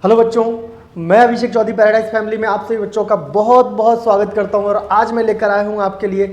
Hello बच्चों, मैं अभिषेक Chaudhary paradise family में आप सभी बच्चों का बहुत बहुत स्वागत करता हूं। और आज मैं लेकर आया हूं आपके लिए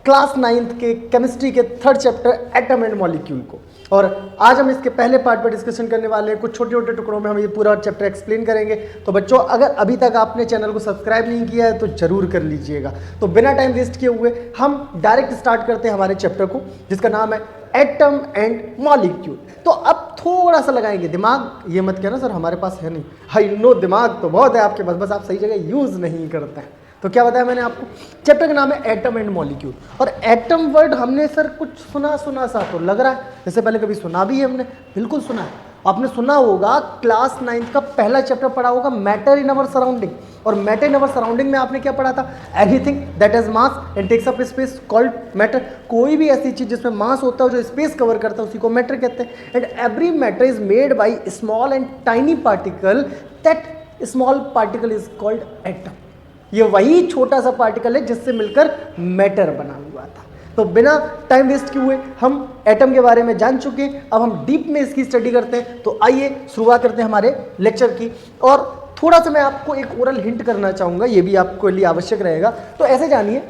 क्लास 9th के केमिस्ट्री के third chapter atom and molecule को। और आज हम इसके पहले पार्ट पर डिस्कशन करने वाले हैं। कुछ छोटे छोटे टुकड़ों में हम ये पूरा चैप्टर एक्सप्लेन करेंगे। तो बच्चों, अगर अभी तक आपने चैनल को सब्सक्राइब नहीं किया है तो जरूर कर लीजिएगा। तो बिना टाइम वेस्ट किए हुए हम डायरेक्ट स्टार्ट करते हैं हमारे चैप्टर को, जिसका नाम है एटम एंड मॉलिक्यूल। तो अब थोड़ा सा लगाएंगे दिमाग। ये मत कहना सर हमारे पास है नहीं, आई नो दिमाग तो बहुत है आपके पास, बस आप सही जगह यूज नहीं करते हैं। तो क्या बताया मैंने आपको, चैप्टर का नाम है एटम एंड मॉलिक्यूल। और एटम वर्ड हमने सर कुछ सुना सा तो लग रहा है, इससे पहले कभी सुना भी है हमने? बिल्कुल सुना है। आपने सुना होगा, क्लास 9th का पहला चैप्टर पढ़ा होगा, मैटर इन अवर सराउंडिंग। और मैटर इन अवर सराउंडिंग में आपने क्या पढ़ा था? Anything that is mass and takes up space called matter. कोई भी ऐसी चीज जिसमें मास होता है, जो स्पेस कवर करता है, उसी को मैटर कहते हैं। And every matter is made by small and tiny particle, that small particle is called atom. ये वही छोटा सा पार्टिकल है जिससे मिलकर मैटर बना हुआ था। तो बिना टाइम वेस्ट किए हुए हम एटम के बारे में जान चुके हैं, अब हम डीप में इसकी स्टडी करते हैं। तो आइए शुरुआत करते हैं हमारे लेक्चर की। और थोड़ा सा मैं आपको एक ओरल हिंट करना चाहूँगा, ये भी आपके लिए आवश्यक रहेगा। तो ऐसे जानिए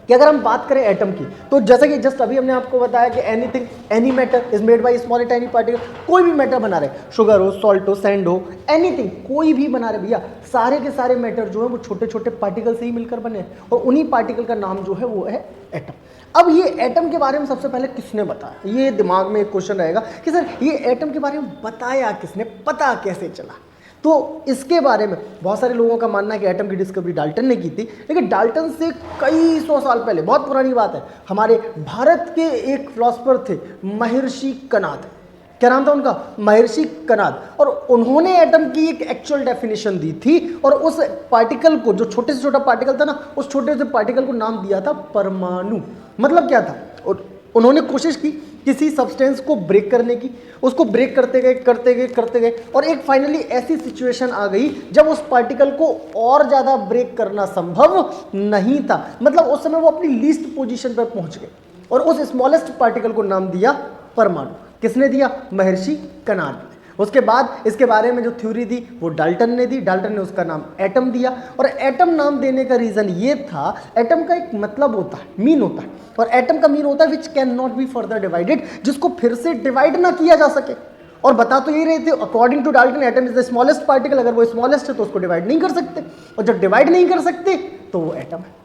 कि अगर हम बात करें एटम की, तो जैसा कि जस्ट अभी हमने आपको बताया कि anything any matter is made by small and tiny particle. कोई भी मैटर बना रहे, शुगर हो, सॉल्ट हो, सैंड हो, एनीथिंग कोई भी बना रहे भैया, सारे के सारे मैटर जो है वो छोटे छोटे पार्टिकल से ही मिलकर बने हैं। और उन्हीं पार्टिकल का नाम जो है वो है एटम। अब ये एटम के बारे में सबसे पहले किसने बताया? ये दिमाग में एक क्वेश्चन रहेगा कि सर ये एटम के बारे में बताया किसने, पता कैसे चला? तो इसके बारे में बहुत सारे लोगों का मानना है कि एटम की डिस्कवरी डाल्टन ने की थी। लेकिन डाल्टन से कई सौ साल पहले, बहुत पुरानी बात है, हमारे भारत के एक फिलोसफर थे महर्षि कणाद। क्या नाम था उनका? महर्षि कणाद। और उन्होंने एटम की एक एक्चुअल डेफिनेशन दी थी। और उस पार्टिकल को, जो छोटे से छोटा पार्टिकल था ना, उस छोटे से पार्टिकल को नाम दिया था परमाणु। मतलब क्या था? और उन्होंने कोशिश की किसी सब्सटेंस को ब्रेक करने की, उसको ब्रेक करते गए और एक फाइनली ऐसी सिचुएशन आ गई जब उस पार्टिकल को और ज़्यादा ब्रेक करना संभव नहीं था। मतलब उस समय वो अपनी लीस्ट पोजीशन पर पहुंच गए और उस स्मॉलेस्ट पार्टिकल को नाम दिया परमाणु। किसने दिया? महर्षि कणाद ने। उसके बाद इसके बारे में जो थ्योरी दी वो डाल्टन ने दी। डाल्टन ने उसका नाम एटम दिया। और एटम नाम देने का रीजन ये था, एटम का एक मतलब होता है, मीन होता है। और एटम का मीन होता है which can not be further divided, जिसको फिर से डिवाइड ना किया जा सके। और बता तो यही रहे थे, according to Dalton atom is the smallest particle. अगर वो स्मॉलेस्ट है तो उसको डिवाइड नहीं कर सकते, और जब डिवाइड नहीं कर सकते तो वो एटम है।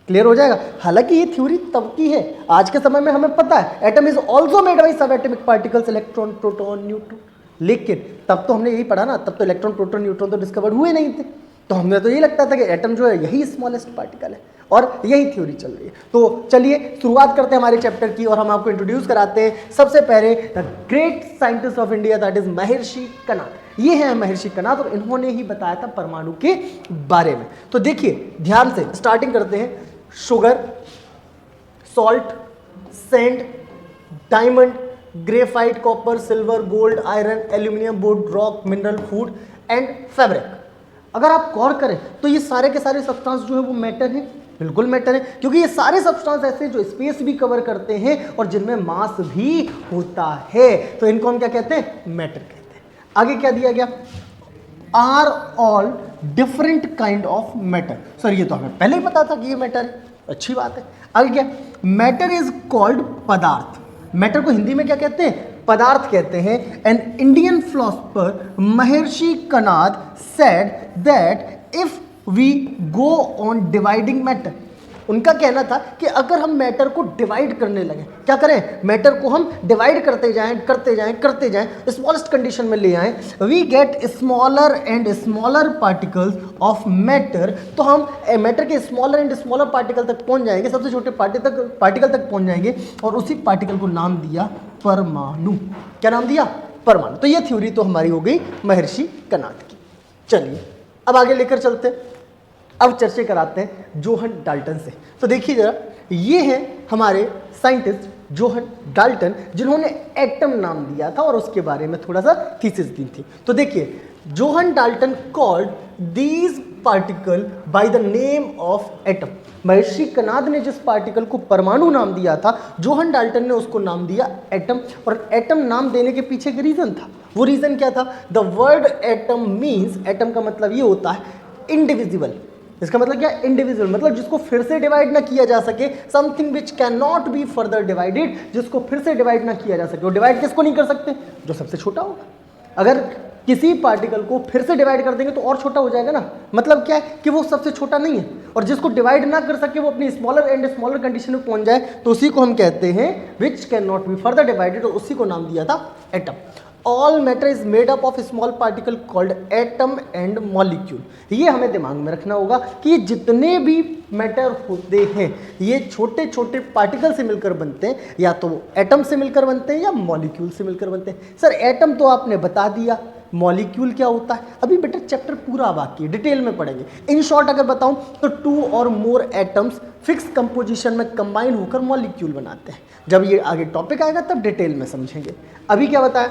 क्लियर हो जाएगा? हालांकि ये थ्योरी तब की है, आज के समय में हमें पता है atom is also made by subatomic particles, electron, proton, neutron. लेकिन तब तो हमने यही पढ़ा ना, तब तो इलेक्ट्रॉन, प्रोटॉन, न्यूट्रॉन तो डिस्कवर हुए नहीं थे। तो हमें तो यही लगता था कि एटम जो है यही स्मॉलेस्ट पार्टिकल है, और यही थ्योरी चल रही है। तो चलिए शुरुआत करते हैं हमारे चैप्टर की। और हम आपको इंट्रोड्यूस कराते हैं सबसे पहले the great scientist of India, that is महर्षि कणाद। ये है महर्षि कणाद और इन्होंने ही बताया था परमाणु के बारे में। तो देखिए ध्यान से स्टार्टिंग करते हैं। Sugar, salt, sand, diamond, graphite, copper, silver, gold, iron, aluminium, would, rock, mineral, food and fabric. अगर आप गौर करें तो ये सारे के सारे सब्सटेंस जो है वो मैटर है। बिल्कुल मैटर है, क्योंकि ये सारे सब्सटेंस ऐसे जो स्पेस भी कवर करते हैं और जिनमें मास भी होता है। तो इनको हम क्या कहते हैं? मैटर कहते हैं। आगे क्या दिया गया? Are all different kind of matter. Sir ये तो हमें पहले ही पता था कि ये मैटर है, अच्छी बात है। आगे क्या? मैटर इज कॉल्ड पदार्थ। मैटर को हिंदी में क्या कहते हैं? पदार्थ कहते हैं। N Indian philosopher Maharshi Kanad said that if we go on dividing matter, उनका कहना था कि अगर हम मैटर को डिवाइड करने लगे, क्या करें? मैटर को हम डिवाइड करते जाएं, स्मॉलेस्ट कंडीशन में ले आएं, we get smaller and smaller particles of matter. तो हम मैटर के स्मॉलर एंड स्मॉलर पार्टिकल तक पहुंच जाएंगे, सबसे छोटे पार्टिकल तक पहुंच जाएंगे, और उसी पार्टिकल को नाम दिया परमाणु। क्या नाम दिया? परमाणु। तो ये थ्योरी तो हमारी हो गई महर्षि कणाद की। चलिए अब आगे लेकर चलते हैं। अब चर्चा कराते हैं जोहन डाल्टन से। तो देखिए जरा, ये हैं हमारे साइंटिस्ट जोहन डाल्टन, जिन्होंने एटम नाम दिया था और उसके बारे में थोड़ा सा थीसिस दी थी। तो देखिए, Johan Dalton called these particle by the name of atom. महर्षि कनाद ने जिस पार्टिकल को परमाणु नाम दिया था, जोहन डाल्टन ने उसको नाम दिया एटम। और एटम नाम देने के पीछे एक रीजन था। वो रीजन क्या था? The word atom means, atom का मतलब ये होता है इंडिविजिबल। इसका मतलब क्या? इंडिविजुअल, मतलब जिसको फिर से डिवाइड ना किया जा सके, something which can not be further divided, जिसको फिर से डिवाइड ना किया जा सके। और डिवाइड किसको नहीं कर सकते? जो सबसे छोटा होगा। अगर किसी पार्टिकल को फिर से डिवाइड कर देंगे तो और छोटा हो जाएगा ना। मतलब क्या है कि वो सबसे छोटा नहीं है, और जिसको डिवाइड ना कर सके वो अपनी स्मॉलर एंड स्मॉलर कंडीशन में पहुंच जाए तो उसी को हम कहते हैं which can not be further divided, और उसी को नाम दिया था atom. All matter is made up of small particle called atom and molecule. ये हमें दिमाग में रखना होगा कि जितने भी मैटर होते हैं ये छोटे छोटे पार्टिकल से मिलकर बनते हैं, या तो एटम से मिलकर बनते हैं या मॉलिक्यूल से मिलकर बनते हैं। सर एटम तो आपने बता दिया, मॉलिक्यूल क्या होता है अभी बेटा चैप्टर पूरा बाकी है, डिटेल में पढ़ेंगे। इन शॉर्ट अगर बताऊं तो 2 और मोर एटम्स फिक्स कंपोजिशन में कंबाइन होकर मॉलिक्यूल बनाते हैं। जब ये आगे टॉपिक आएगा तब डिटेल में समझेंगे। अभी क्या बताया?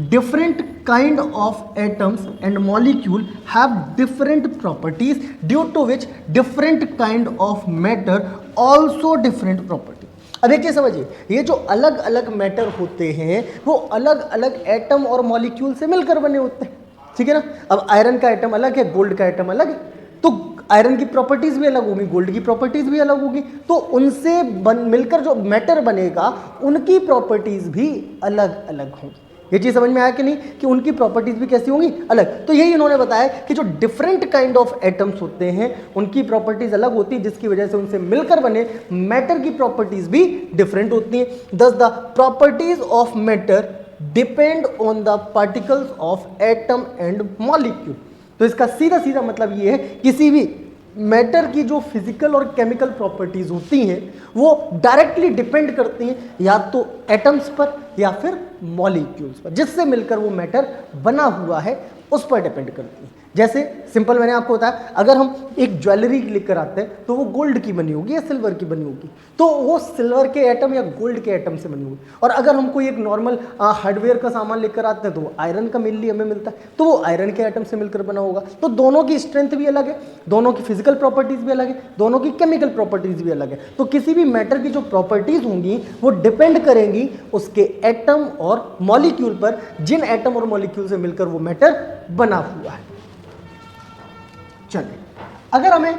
Different kind of atoms and molecule have different properties due to which different kind of matter also different property. अब एक चीज समझिए, ये जो अलग अलग मैटर होते हैं वो अलग अलग एटम और मॉलिक्यूल से मिलकर बने होते हैं, ठीक है ना। अब आयरन का एटम अलग है, गोल्ड का एटम अलग है, तो आयरन की प्रॉपर्टीज भी अलग होगी, गोल्ड की प्रॉपर्टीज भी अलग होगी, तो उनसे मिलकर जो मैटर बनेगा उनकी प्रॉपर्टीज भी अलग अलग होंगी। ये चीज समझ में आया कि नहीं, कि उनकी प्रॉपर्टीज भी कैसी होंगी? अलग। तो यही इन्होंने बताया कि जो डिफरेंट काइंड ऑफ एटम्स होते हैं उनकी प्रॉपर्टीज अलग होती है, जिसकी वजह से उनसे मिलकर बने मैटर की प्रॉपर्टीज भी डिफरेंट होती हैं। दस the properties of matter depend on the particles of atom and molecule. तो इसका सीधा सीधा मतलब ये है, किसी भी मैटर की जो फिजिकल और केमिकल प्रॉपर्टीज होती हैं वो डायरेक्टली डिपेंड करती हैं या तो एटम्स पर या फिर मॉलिक्यूल्स पर, जिससे मिलकर वो मैटर बना हुआ है उस पर डिपेंड करती है। जैसे सिंपल मैंने आपको बताया, अगर हम एक ज्वेलरी लेकर आते हैं तो वो गोल्ड की बनी होगी या सिल्वर की बनी होगी, तो वो सिल्वर के एटम या गोल्ड के एटम से बनी होगी। और अगर हम कोई एक नॉर्मल हार्डवेयर का सामान लेकर आते हैं तो वो आयरन का मेनली हमें मिलता है, तो वो आयरन के एटम से मिलकर बना होगा। तो दोनों की स्ट्रेंथ भी अलग है, दोनों की फिजिकल प्रॉपर्टीज भी अलग है, दोनों की केमिकल प्रॉपर्टीज भी अलग है। तो किसी भी मैटर की जो प्रॉपर्टीज होंगी वो डिपेंड करेंगी उसके एटम और मॉलिक्यूल पर, जिन एटम और मॉलिक्यूल से मिलकर वो मैटर बना हुआ है। चलिए, अगर हमें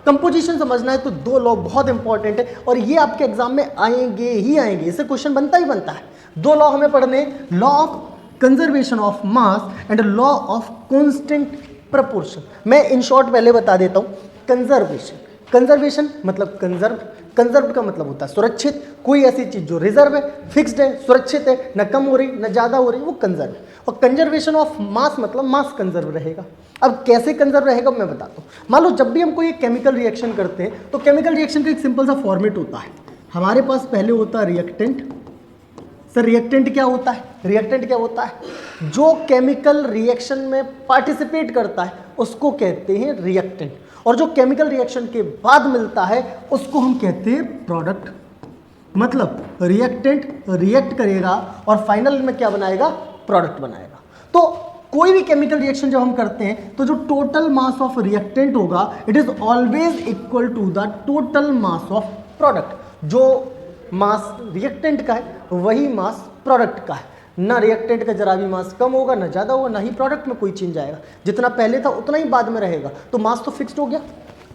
कंपोजिशन समझना है तो 2 लॉ बहुत इंपॉर्टेंट है और ये आपके एग्जाम में आएंगे ही आएंगे, इससे क्वेश्चन बनता ही बनता है। 2 लॉ हमें पढ़ने, law of conservation of mass and law of constant proportion. मैं इन शॉर्ट पहले बता देता हूं। कंजर्वेशन, कंजर्वेशन मतलब कंजर्व, कंजर्व का मतलब होता है सुरक्षित। कोई ऐसी चीज जो रिजर्व है, फिक्स्ड है, सुरक्षित है, न कम हो रही न ज्यादा हो रही, वो कंजर्व है। और कंजर्वेशन ऑफ मास मतलब मास कंजर्व रहेगा। अब कैसे कंजर्व रहेगा मैं बताता हूँ। मान लो जब भी हम कोई एक केमिकल रिएक्शन करते हैं तो केमिकल रिएक्शन का एक सिंपल सा फॉर्मेट होता है। हमारे पास पहले होता है रिएक्टेंट। सर रिएक्टेंट क्या होता है? रिएक्टेंट क्या होता है? जो केमिकल रिएक्शन में पार्टिसिपेट करता है उसको कहते हैं रिएक्टेंट, और जो केमिकल रिएक्शन के बाद मिलता है उसको हम कहते हैं प्रोडक्ट। मतलब रिएक्टेंट रिएक्ट करेगा और फाइनल में क्या बनाएगा? प्रोडक्ट बनाएगा। तो कोई भी केमिकल रिएक्शन जब हम करते हैं तो जो टोटल मास ऑफ रिएक्टेंट होगा it is always equal to the total mass of product. जो मास रिएक्टेंट का है वही मास प्रोडक्ट का है। ना रिएक्टेंट का जरा भी मास कम होगा, ना ज़्यादा होगा, ना ही प्रोडक्ट में कोई चेंज आएगा। जितना पहले था उतना ही बाद में रहेगा। तो मास तो फिक्स्ड हो गया,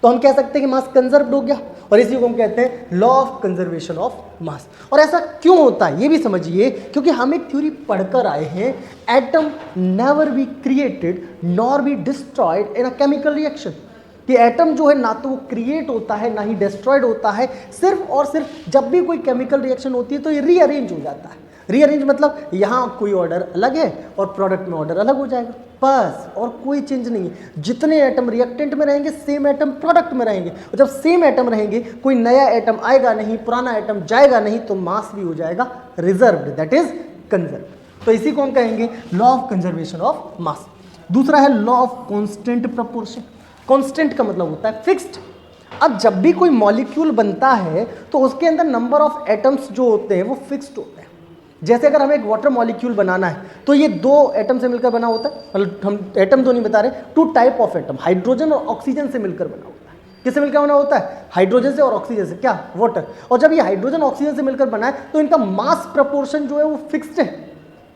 तो हम कह सकते हैं कि मास कंजर्व्ड हो गया, और इसी को हम कहते हैं लॉ ऑफ कंजर्वेशन ऑफ मास। और ऐसा क्यों होता है ये भी समझिए, क्योंकि हम एक थ्योरी पढ़कर आए हैं, atom never be created nor be destroyed in a chemical reaction. कि एटम जो है ना तो वो क्रिएट होता है ना ही डिस्ट्रॉयड होता है, सिर्फ और सिर्फ जब भी कोई केमिकल रिएक्शन होती है तो ये रीअरेंज हो जाता है। रीअरेंज मतलब यहाँ कोई ऑर्डर अलग है और प्रोडक्ट में ऑर्डर अलग हो जाएगा, बस, और कोई चेंज नहीं है। जितने एटम रिएक्टेंट में रहेंगे सेम एटम प्रोडक्ट में रहेंगे, और जब सेम एटम रहेंगे कोई नया एटम आएगा नहीं, पुराना एटम जाएगा नहीं, तो मास भी हो जाएगा रिजर्व्ड, दैट इज कंजर्व। तो इसी को हम कहेंगे लॉ ऑफ कंजर्वेशन ऑफ मास। दूसरा है law of constant proportion. Constant का मतलब होता है फिक्स्ड। अब जब भी कोई मॉलिक्यूल बनता है तो उसके अंदर नंबर ऑफ एटम्स जो होते हैं वो फिक्स्ड होते हैं। जैसे अगर हमें एक वाटर मॉलिक्यूल बनाना है तो ये दो एटम से मिलकर बना होता है, मतलब हम एटम तो नहीं बता रहे, two type of atom, hydrogen और ऑक्सीजन से मिलकर बना होता है। किससे मिलकर बना होता है? हाइड्रोजन से और ऑक्सीजन से, क्या? वाटर। और जब ये हाइड्रोजन ऑक्सीजन से मिलकर बना है तो इनका मास प्रपोर्शन जो है वो फिक्स्ड है।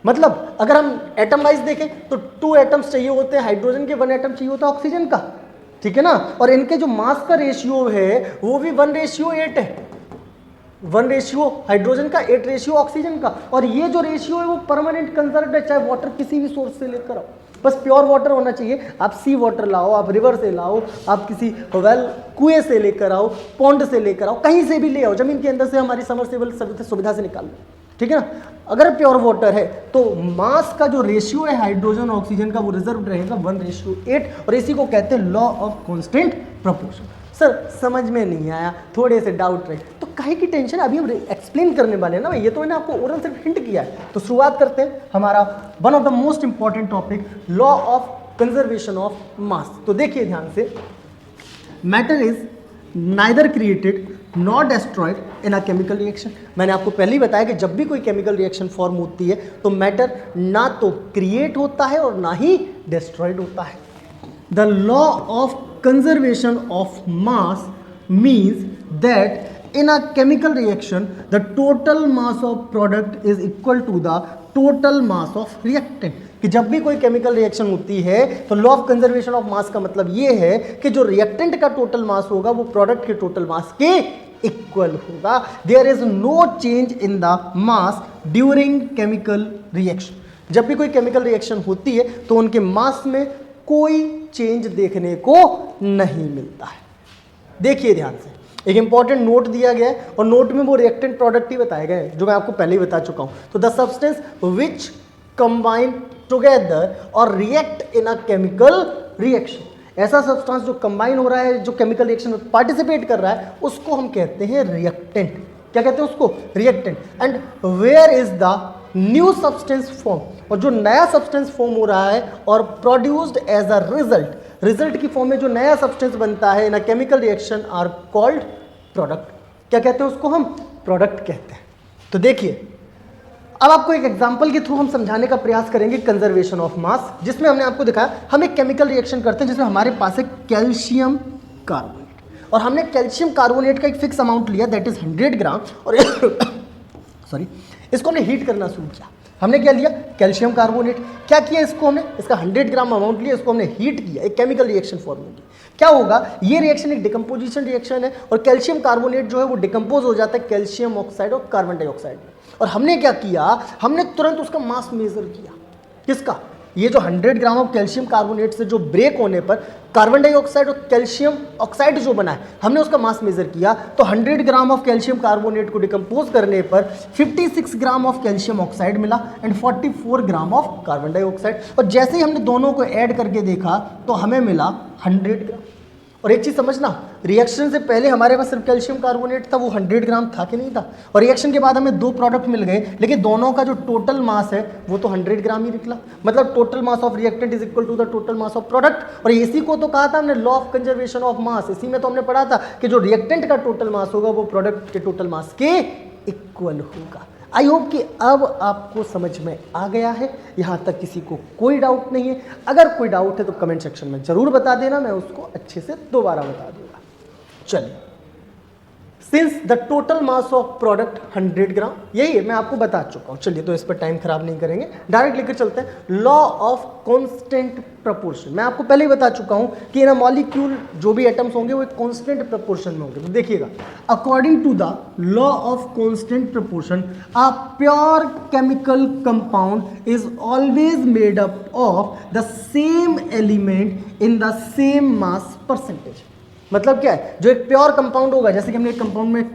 मतलब अगर हम एटम वाइज देखें तो 2 एटम्स चाहिए होते हैं हाइड्रोजन के, 1 एटम चाहिए होता है ऑक्सीजन का, ठीक है ना। और इनके जो मास का रेशियो है वो भी 1:8 है, 1 हाइड्रोजन का, 8 ऑक्सीजन का। और ये जो रेशियो है वो परमानेंट कंजर्व्ड है, चाहे वाटर किसी भी सोर्स से लेकर आओ, बस प्योर वाटर होना चाहिए। आप सी वाटर लाओ, आप रिवर से लाओ, आप किसी वेल कुएं से लेकर आओ, पॉन्ड से लेकर आओ, कहीं से भी ले आओ, जमीन के अंदर से हमारी समरसेबल सुविधा से निकाल लो, ठीक है ना। अगर प्योर वाटर है तो मास का जो रेशियो है हाइड्रोजन और ऑक्सीजन का वो रिजर्व रहेगा 1:8, और इसी को कहते हैं law of constant proportion. Sir समझ में नहीं आया, थोड़े से डाउट रहे तो काहे की टेंशन, अभी हम एक्सप्लेन करने वाले हैं ना, ये तो मैंने आपको ओरल सिर्फ हिंट किया है। तो शुरुआत करते हैं हमारा one of the most important topic, law of conservation of मास। तो देखिए ध्यान से, matter is neither created not destroyed in a chemical reaction. मैंने आपको पहले ही बताया कि जब भी कोई केमिकल रिएक्शन फॉर्म होती है तो मैटर ना तो क्रिएट होता है और ना ही डिस्ट्रॉयड होता है। The law of conservation of mass means that in a chemical reaction the total mass of product is equal to the total mass of reactant. कि जब भी कोई केमिकल रिएक्शन होती है तो law of conservation of mass का मतलब ये है कि जो रिएक्टेंट का टोटल मास होगा वो प्रोडक्ट के टोटल मास के इक्वल होगा। There is no change in the mass during chemical reaction. जब भी कोई केमिकल रिएक्शन होती है तो उनके मास में कोई चेंज देखने को नहीं मिलता है। देखिए ध्यान से, एक इंपॉर्टेंट नोट दिया गया है और नोट में वो रिएक्टेंट प्रोडक्ट ही बताए गए हैं जो मैं आपको पहले ही बता चुका हूं। तो the substance which combine together और react in a chemical reaction, ऐसा सब्सटेंस जो कंबाइन हो रहा है, जो केमिकल रिएक्शन में पार्टिसिपेट कर रहा है, उसको हम कहते हैं रिएक्टेंट। क्या कहते हैं उसको? Reactant. And where is the new substance form, और जो नया सब्सटेंस फॉर्म हो रहा है और produced as a result, result की फॉर्म में जो नया सब्सटेंस बनता है in a chemical reaction are called product. क्या कहते हैं उसको? हम प्रोडक्ट कहते हैं। तो देखिए, अब आपको एक एग्जांपल के थ्रू हम समझाने का प्रयास करेंगे कंजर्वेशन ऑफ मास, जिसमें हमने आपको दिखाया हम एक केमिकल रिएक्शन करते हैं जिसमें हमारे पास है कैल्शियम कार्बोनेट, और हमने कैल्शियम कार्बोनेट का एक फिक्स अमाउंट लिया दैट इज 100 ग्राम, और सॉरी, इसको हमने हीट करना शुरू किया। हमने क्या लिया? Calcium carbonate. क्या किया इसको हमने? इसका 100 ग्राम अमाउंट लिया, इसको हमने हीट किया, एक केमिकल रिएक्शन फॉर्म होगी। क्या होगा? ये रिएक्शन एक डिकम्पोजिशन रिएक्शन है और कैल्शियम कार्बोनेट जो है वो डिकम्पोज हो जाता है कैल्शियम ऑक्साइड और कार्बन डाइऑक्साइड में। और हमने क्या किया? हमने तुरंत उसका मास मेजर किया। किसका? ये जो 100 ग्राम ऑफ कैल्शियम कार्बोनेट से जो ब्रेक होने पर कार्बन डाइऑक्साइड और कैल्शियम ऑक्साइड जो बना है, हमने उसका मास मेजर किया। तो 100 ग्राम ऑफ कैल्शियम कार्बोनेट को डिकम्पोज करने पर 56 ग्राम ऑफ कैल्शियम ऑक्साइड मिला and 44 gram of carbon dioxide. और जैसे ही हमने दोनों को ऐड करके देखा तो हमें मिला 100 ग्राम। और एक चीज़ समझना, रिएक्शन से पहले हमारे पास सिर्फ कैल्शियम कार्बोनेट था, वो 100 ग्राम था कि नहीं था। और रिएक्शन के बाद हमें 2 प्रोडक्ट मिल गए, लेकिन दोनों का जो टोटल मास है वो तो 100 ग्राम ही निकला। मतलब total mass of reactant is equal to the total mass of product. और इसी को तो कहा था हमने law of conservation of mass. इसी में तो हमने पढ़ा था कि जो रिएक्टेंट का टोटल मास होगा वो प्रोडक्ट के टोटल मास के इक्वल होगा। आई होप कि अब आपको समझ में आ गया है, यहाँ तक किसी को कोई डाउट नहीं है। अगर कोई डाउट है तो कमेंट सेक्शन में ज़रूर बता देना, मैं उसको अच्छे से दोबारा बता दूंगा। चलिए, since the total mass of product 100 ग्राम, यही है, मैं आपको बता चुका हूँ। चलिए, तो इस पर टाइम खराब नहीं करेंगे, डायरेक्ट लेकर चलते हैं। लॉ ऑफ कांस्टेंट प्रोपोर्शन, मैं आपको पहले ही बता चुका हूँ कि इन मॉलिक्यूल जो भी एटम्स होंगे वो एक कांस्टेंट प्रोपोर्शन में होंगे। तो देखिएगा, according to the law of constant proportion a pure chemical compound is always made up of the same element in the same mass percentage. मतलब क्या है? जो एक प्योर कंपाउंड होगा, जैसे कि हमने एक कंपाउंड में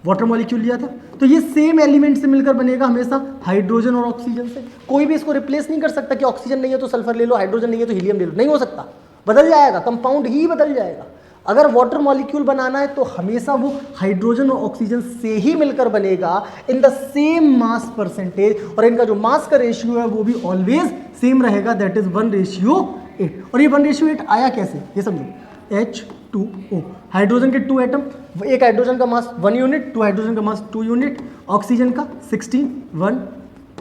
वाटर मॉलिक्यूल लिया था, तो ये सेम एलिमेंट से मिलकर बनेगा हमेशा, हाइड्रोजन और ऑक्सीजन से। कोई भी इसको रिप्लेस नहीं कर सकता कि ऑक्सीजन नहीं है तो सल्फर ले लो, हाइड्रोजन नहीं है तो हीलियम ले लो, नहीं हो सकता। बदल जाएगा, कंपाउंड ही बदल जाएगा। अगर वाटर मॉलिक्यूल बनाना है तो हमेशा वो हाइड्रोजन और ऑक्सीजन से ही मिलकर बनेगा इन द सेम मास परसेंटेज, और इनका जो मास का रेशियो है वो भी ऑलवेज सेम रहेगा, दैट इज 1:8। और ये 1:8 आया कैसे, ये समझो। H2O, हाइड्रोजन के 2 एटम, एक हाइड्रोजन का मास 1 यूनिट, 2 हाइड्रोजन का मास 2 यूनिट, ऑक्सीजन का 16 1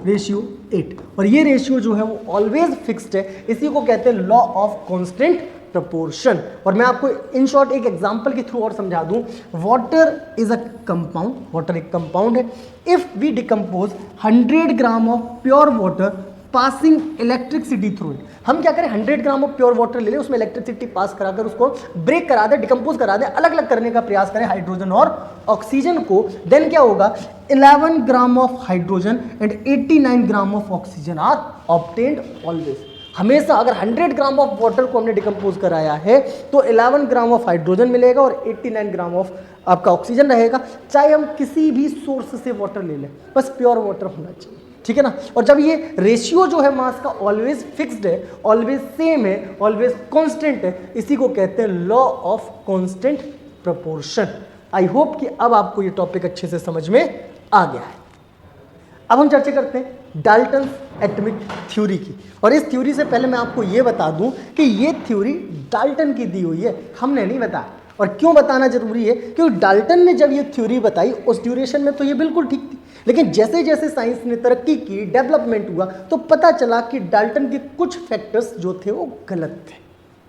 रेशियो 8, और ये रेशियो जो है वो ऑलवेज फिक्स्ड है, इसी को कहते हैं लॉ ऑफ कांस्टेंट प्रपोर्शन। और मैं आपको इन शॉर्ट एक एग्जांपल के थ्रू और समझा दूं, water is a compound, water एक कंपाउंड है। If we decompose 100 gram of pure water passing electricity through it, हम क्या करें 100 ग्राम ऑफ प्योर वाटर ले लें, उसमें इलेक्ट्रिसिटी पास कराकर उसको ब्रेक करा दें, डिकम्पोज करा दें, अलग अलग करने का प्रयास करें हाइड्रोजन और ऑक्सीजन को, देन क्या होगा 11 gram of hydrogen and 89 gram of oxygen are obtained always. हमेशा अगर 100 ग्राम ऑफ वाटर को हमने डिकम्पोज कराया है तो 11 ग्राम ऑफ हाइड्रोजन मिलेगा और 89 ग्राम ऑफ आपका ऑक्सीजन रहेगा, चाहे हम किसी भी सोर्स से वाटर ले लें, बस प्योर वाटर होना चाहिए, ठीक है ना। और जब ये रेशियो जो है मास का ऑलवेज फिक्स्ड है, ऑलवेज सेम है, ऑलवेज कांस्टेंट है, इसी को कहते हैं law of constant proportion. I hope कि अब आपको ये टॉपिक अच्छे से समझ में आ गया है। अब हम चर्चा करते हैं डाल्टन एटॉमिक थ्योरी की, और इस थ्योरी से पहले मैं आपको ये बता दूं कि ये थ्योरी डाल्टन की दी हुई है, हमने नहीं बताया। और क्यों बताना जरूरी है, क्योंकि डाल्टन ने जब ये थ्योरी बताई उस ड्यूरेशन में तो ये बिल्कुल ठीक थी, लेकिन जैसे जैसे साइंस ने तरक्की की, डेवलपमेंट हुआ, तो पता चला कि डाल्टन के कुछ फैक्टर्स जो थे वो गलत थे।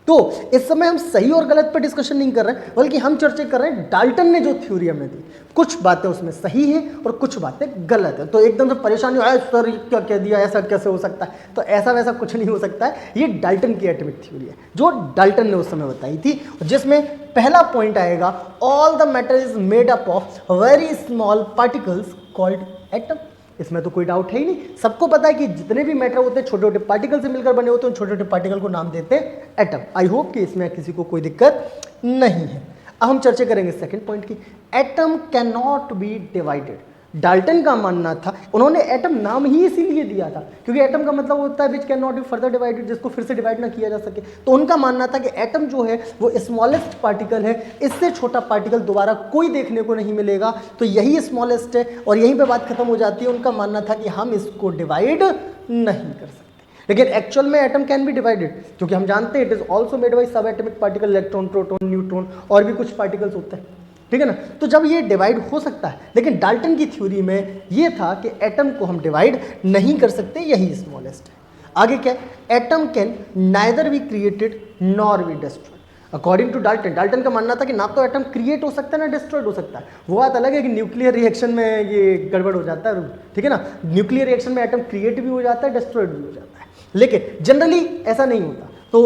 तो इस समय हम सही और गलत पर डिस्कशन नहीं कर रहे हैं, बल्कि हम चर्चा कर रहे हैं डाल्टन ने जो थ्योरी हमें दी, कुछ बातें उसमें सही है और कुछ बातें गलत है। तो एकदम से परेशानी आए सर क्या कह दिया, ऐसा कैसे हो सकता है, तो ऐसा वैसा कुछ नहीं हो सकता है। ये डाल्टन की एटॉमिक थ्योरी है जो डाल्टन ने उस समय बताई थी, जिसमें पहला पॉइंट आएगा all the matter is made up of very small particles called atom. इसमें तो कोई डाउट है ही नहीं, सबको पता है कि जितने भी मैटर होते हैं छोटे छोटे पार्टिकल से मिलकर बने होते हैं, छोटे छोटे पार्टिकल को नाम देते हैं एटम। आई होप कि इसमें किसी को कोई दिक्कत नहीं है। अब हम चर्चा करेंगे सेकंड पॉइंट की, atom can not be divided. Dalton का मानना था, उन्होंने एटम नाम ही इसीलिए दिया था क्योंकि एटम का मतलब होता है which can not be further divided, जिसको फिर से डिवाइड ना किया जा सके। तो उनका मानना था कि एटम जो है वो स्मॉलेस्ट पार्टिकल है, इससे छोटा पार्टिकल दोबारा कोई देखने को नहीं मिलेगा, तो यही स्मॉलेस्ट है और यहीं पे बात खत्म हो जाती है। उनका मानना था कि हम इसको डिवाइड नहीं कर सकते, लेकिन एक्चुअल में एटम कैन बी डिवाइडेड, क्योंकि हम जानते हैं it is also made by subatomic particle, electron, proton, neutron और भी कुछ पार्टिकल्स होते हैं, ठीक है ना। तो जब ये डिवाइड हो सकता है, लेकिन डाल्टन की थ्योरी में ये था कि एटम को हम डिवाइड नहीं कर सकते, यही स्मॉलेस्ट है। आगे क्या है, atom can neither be created nor be destroyed. According to Dalton, Dalton का मानना था कि ना तो एटम क्रिएट हो सकता है ना डिस्ट्रॉयड हो सकता है। वो बात अलग है कि न्यूक्लियर रिएक्शन में ये गड़बड़ हो जाता है, ठीक है ना। न्यूक्लियर रिएक्शन में एटम क्रिएट भी हो जाता है, डिस्ट्रॉयड भी हो जाता है, लेकिन जनरली ऐसा नहीं होता। तो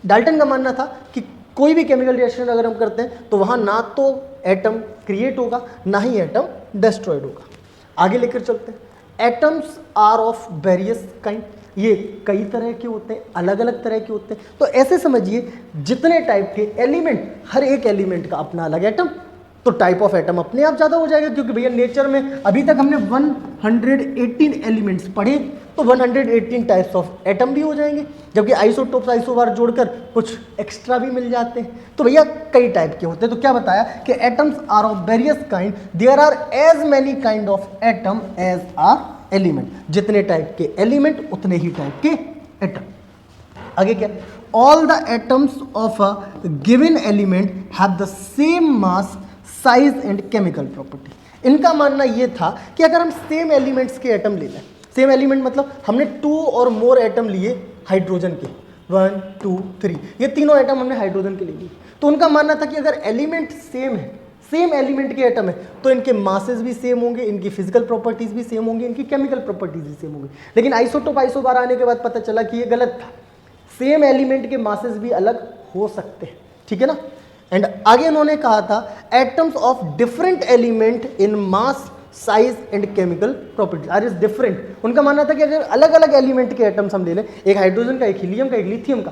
डाल्टन का मानना था कि कोई भी केमिकल रिएक्शन अगर हम करते हैं तो वहाँ ना तो एटम क्रिएट होगा ना ही एटम डिस्ट्रॉयड होगा। आगे लेकर चलते हैं, atoms are of various kind, ये कई तरह के होते हैं, अलग अलग तरह के होते हैं। तो ऐसे समझिए जितने टाइप के एलिमेंट, हर एक एलिमेंट का अपना अलग एटम, तो टाइप ऑफ एटम अपने आप ज़्यादा हो जाएगा, क्योंकि भैया नेचर में अभी तक हमने 118 एलिमेंट्स पढ़े, तो 118 टाइप्स ऑफ एटम भी हो जाएंगे, जबकि आइसोटोप्स, आइसोबार जोड़कर कुछ एक्स्ट्रा भी मिल जाते हैं। तो भैया कई टाइप के होते हैं। तो क्या बताया कि atoms are of various kind, there are as many kind of atom as are element. जितने टाइप के एलिमेंट उतने ही टाइप के एटम। आगे क्या, all the atoms of a given element have the same mass, size and chemical property. इनका मानना यह था कि अगर हम सेम एलिमेंट्स के एटम ले लें, सेम एलिमेंट मतलब हमने 2 और मोर एटम लिए हाइड्रोजन के, 1 2 3, ये तीनों एटम हमने हाइड्रोजन के लिए, तो उनका मानना था कि अगर एलिमेंट सेम है, सेम एलिमेंट के एटम है, तो इनके मासेस भी सेम होंगे, इनकी फिजिकल प्रॉपर्टीज भी सेम होंगी, इनकी केमिकल प्रॉपर्टीज भी सेम होंगी। लेकिन आइसोटोप, आइसोबार आने के बाद पता चला कि ये गलत था, सेम एलिमेंट के मासेस भी अलग हो सकते हैं, ठीक है ना। एंड आगे उन्होंने कहा था atoms of different element in mass, size and chemical properties are is different. उनका मानना था कि अगर अलग अलग एलिमेंट के एटम्स हम ले लें, एक हाइड्रोजन का, एक हीलियम का, एक लिथियम का,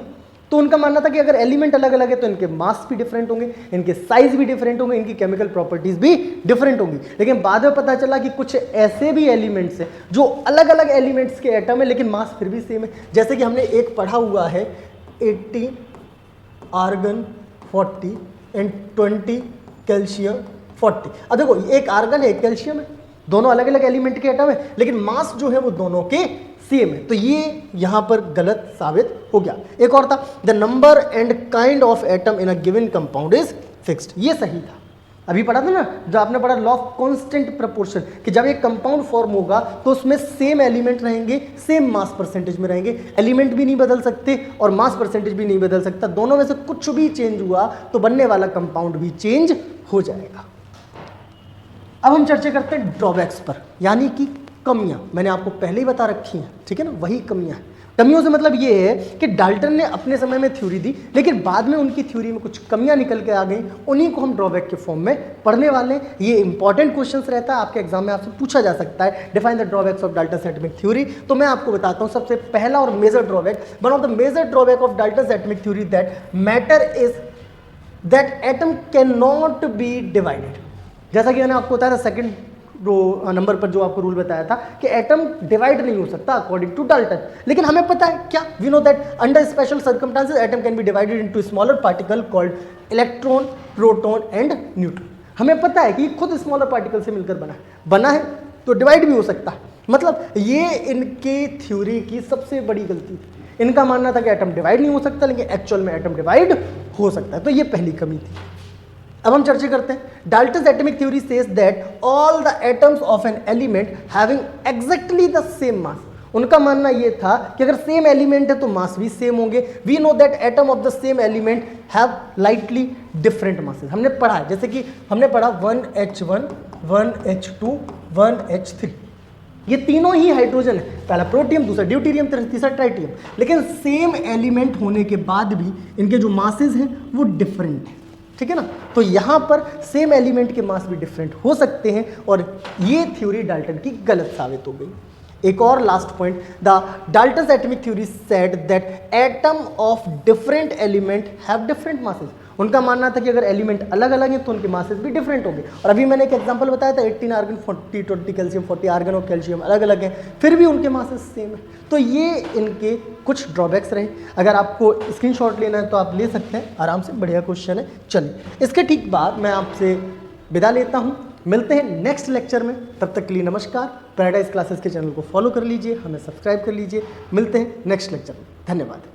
तो उनका मानना था कि अगर एलिमेंट अलग अलग है तो इनके मास भी डिफरेंट होंगे, इनके साइज भी डिफरेंट होंगे, इनकी केमिकल प्रॉपर्टीज भी डिफरेंट होंगी। लेकिन बाद में पता चला कि कुछ ऐसे भी एलिमेंट्स हैं जो अलग अलग एलिमेंट्स के एटम है लेकिन मास फिर भी सेम है। जैसे कि हमने एक पढ़ा हुआ है 80 आर्गन 40 एंड 20 कैल्शियम 40। अब देखो एक आर्गन है, एक कैल्शियम है, दोनों अलग अलग एलिमेंट के एटम है, लेकिन मास जो है वो दोनों के सेम है, तो ये यहां पर गलत साबित हो गया। एक और था the number and kind of atom in a given compound is fixed, ये सही था। अभी पढ़ा था ना, जो आपने पढ़ा लॉ ऑफ कांस्टेंट प्रोपोर्शन, कि जब एक कंपाउंड फॉर्म होगा तो उसमें सेम एलिमेंट रहेंगे, सेम मास परसेंटेज में रहेंगे, एलिमेंट भी नहीं बदल सकते और मास परसेंटेज भी नहीं बदल सकता, दोनों में से कुछ भी चेंज हुआ तो बनने वाला कंपाउंड भी चेंज हो जाएगा। अब हम चर्चा करते हैं ड्रॉबैक्स पर, यानी कि कमियां। मैंने आपको पहले ही बता रखी हैं, ठीक है ना, वही कमियां हैं। कमियों से मतलब ये है कि डाल्टन ने अपने समय में थ्योरी दी, लेकिन बाद में उनकी थ्योरी में कुछ कमियां निकल के आ गई, उन्हीं को हम ड्रॉबैक के फॉर्म में पढ़ने वाले हैं। ये इंपॉर्टेंट क्वेश्चंस रहता है, आपके एग्जाम में आपसे पूछा जा सकता है, define the drawbacks of Dalton atomic theory. तो मैं आपको बताता हूँ सबसे पहला और major drawback, one of the major drawback of Dalton atomic theory, that matter is that atom can not be divided. जैसा कि मैंने आपको बताया था सेकंड नंबर पर जो आपको रूल बताया था कि एटम डिवाइड नहीं हो सकता अकॉर्डिंग टू डाल्टन, लेकिन हमें पता है क्या, we know that under special circumstances atom can be divided into smaller particle called electron, proton and neutron. हमें पता है कि खुद स्मॉलर पार्टिकल से मिलकर बना है तो डिवाइड भी हो सकता है। मतलब ये इनके थ्योरी की सबसे बड़ी गलती थी। इनका मानना था कि एटम डिवाइड नहीं हो सकता, लेकिन एक्चुअल में एटम डिवाइड हो सकता है, तो ये पहली कमी थी। अब हम चर्चा करते हैं Dalton's atomic theory says that all the atoms of an element having exactly the same मास। उनका मानना यह था कि अगर सेम एलिमेंट है तो मास भी सेम होंगे। We know that atom of the same element have lightly different masses. हमने पढ़ा है, जैसे कि हमने पढ़ा 1H1, 1H2, 1H3, ये तीनों ही हाइड्रोजन है, पहला प्रोटियम, दूसरा ड्यूटेरियम, तीसरा ट्राइटियम, लेकिन सेम एलिमेंट होने के बाद भी इनके जो मासेस हैं वो डिफरेंट है, ठीक है ना। तो यहाँ पर सेम एलिमेंट के मास भी डिफरेंट हो सकते हैं और ये थ्योरी डाल्टन की गलत साबित हो गई। एक और last point, the Dalton's atomic theory said that atom of different element have different masses. उनका मानना था कि अगर एलिमेंट अलग अलग हैं तो उनके मासेस भी डिफरेंट होंगे। और अभी मैंने एक एग्जांपल बताया था 18 आर्गन 40 20 कैल्शियम 40 आर्गन और कैल्शियम अलग अलग हैं, फिर भी उनके मासेस सेम है। तो ये इनके कुछ ड्रॉबैक्स रहे। अगर आपको स्क्रीनशॉट लेना है तो आप ले सकते हैं, आराम से, बढ़िया क्वेश्चन है। चलिए, इसके ठीक बाद मैं आपसे विदा लेता हूँ, मिलते हैं नेक्स्ट लेक्चर में। तब तक के लिए नमस्कार। पैराडाइज क्लासेस के चैनल को फॉलो कर लीजिए, हमें सब्सक्राइब कर लीजिए। मिलते हैं नेक्स्ट लेक्चर में, धन्यवाद।